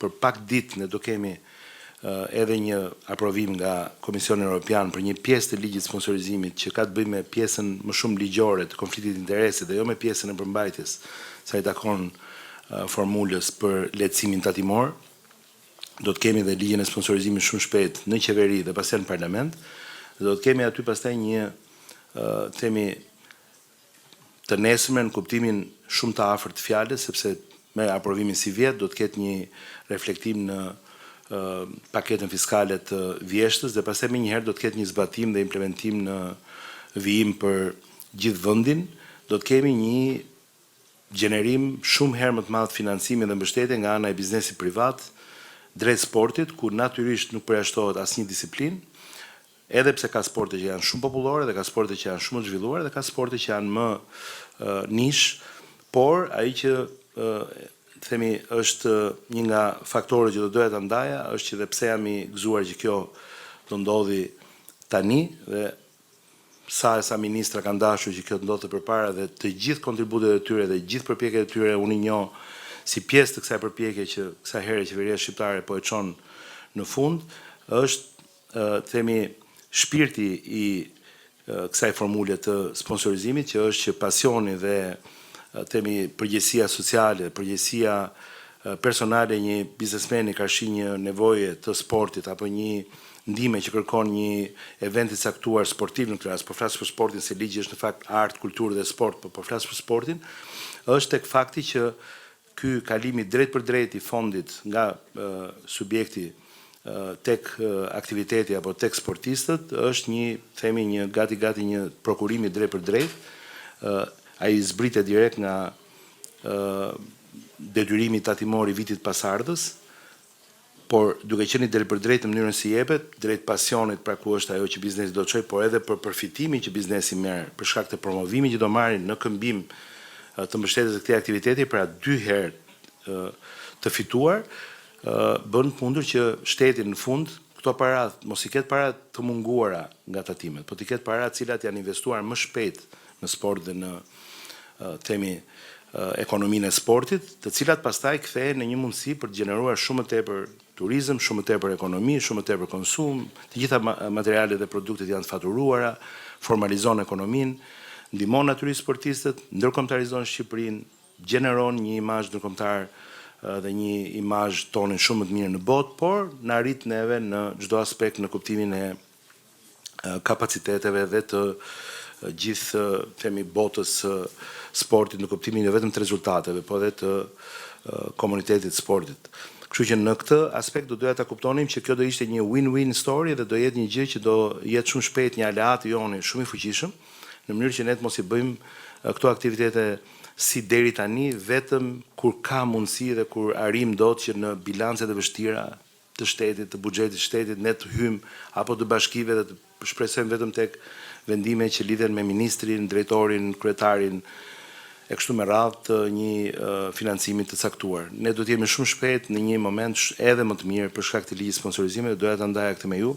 për pak ditë ne do kemi edhe një aprovim nga Komisioni Evropian për një pjesë të ligjit sponsorizimit që ka të bëjë me pjesën më shumë ligjore të konfliktit interese dhe jo me pjesën e përmbajtjes sa i takon formulës për lehtësimin tatimor. Do të kemi dhe ligjin e sponsorizimit shumë shpejt në qeveri dhe pastaj në parlament. Do të kemi aty pastaj një themi të nesërmen në kuptimin shumë të afërt të fjalës, sepse me aprovimin si vjet do të ketë një reflektim në paketën fiskale të vjeshtës dhe pastaj më njëherë do të ketë një zbatim dhe implementim në vijim për gjithë vendin. Do të kemi një gjenerim shumë herë më të madh financimi dhe mbështetje nga ana e biznesit privat drejt sportit, ku natyrisht nuk përjashtohet asnjë disiplinë, edhe pse ka sporte që janë shumë popullore dhe ka sporte që janë shumë të zhvilluara dhe ka sporte që janë më nish, por ai që themi është një nga faktorët që do doja ta ndaja është që dhe pse jam i gëzuar që kjo do ndodhi tani dhe sa ministra kanë dashur që kjo të ndodhte përpara dhe të gjithë kontributet e tyre dhe gjithë përpjekjet e tyre unë i njoh si pjesë të kësaj përpjekje që kësaj herë qeveria shqiptare po e çon në fund, është themi shpirti i kësaj formule të sponsorizimit që është që pasioni dhe themi përgjegjësia sociale, përgjegjësia personale një biznesmeni ka shi një nevojë të sportit apo një ndihmë që kërkon një event i caktuar sportiv në këtë rast, po flas për sportin se ligji është në fakt art, kulturë dhe sport, po flas për sportin, është tek fakti që ky kalimi drejt për drejt i fondit nga subjekti tek aktiviteti apo tek sportistët është një themi një gati një prokurimi drejt për drejt. Ai zbritet direkt nga detyrimi tatimor i vitit pasardhës, por duke qenë drejt për drejt në mënyrën si jepet, drejt pasionit pra ku është ajo që biznesi do të çojë, por edhe për përfitimin që biznesi merr për shkak të promovimit që do marrin në këmbim të mbështetjes së këtij aktiviteti, pra 2 herë të fituar, bën mundur që shteti në fund këto para mos i ketë para të munguara nga tatimet, po të ketë para të cilat janë investuar më shpejt në sport dhe në themi ekonominë e sportit, të cilat pastaj kthehen në një mundësi për të gjeneruar shumë më tepër turizëm, shumë më tepër ekonomi, shumë më tepër konsum, të gjitha materialet dhe produktet janë të faturuara, formalizon ekonominë, ndihmon natyrisht sportistët, ndërkombëtarizon Shqipërinë, gjeneron një imazh ndërkombëtar dhe një imazh tonin shumë më të mirë në botë, por na arrit neve në çdo aspekt në kuptimin e kapaciteteve dhe të gjithë themi botës sportit në kuptimin jo vetëm të rezultateve, po edhe të komunitetit sportit. Kështu që në këtë aspekt do doja ta kuptonim që kjo do ishte një win-win story dhe do jetë një gjë që do jetë shumë shpejt një aleat joni shumë i fuqishëm, në mënyrë që ne të mos i bëjmë këto aktivitete si deri tani vetëm kur ka mundësi dhe kur arrim dot që në bilancet e vështira të shtetit, të buxhetit të shtetit ne të hyjmë apo të bashkive dhe të shpresojmë vetëm tek vendime që lidhen me ministrin, drejtorin, kryetarin e kështu me radhë të një financimi të caktuar. Ne do të jemi shumë shpejt në një moment edhe më të mirë për shkak të ligjit sponsorizimit dhe doja ta ndaja këtë me ju.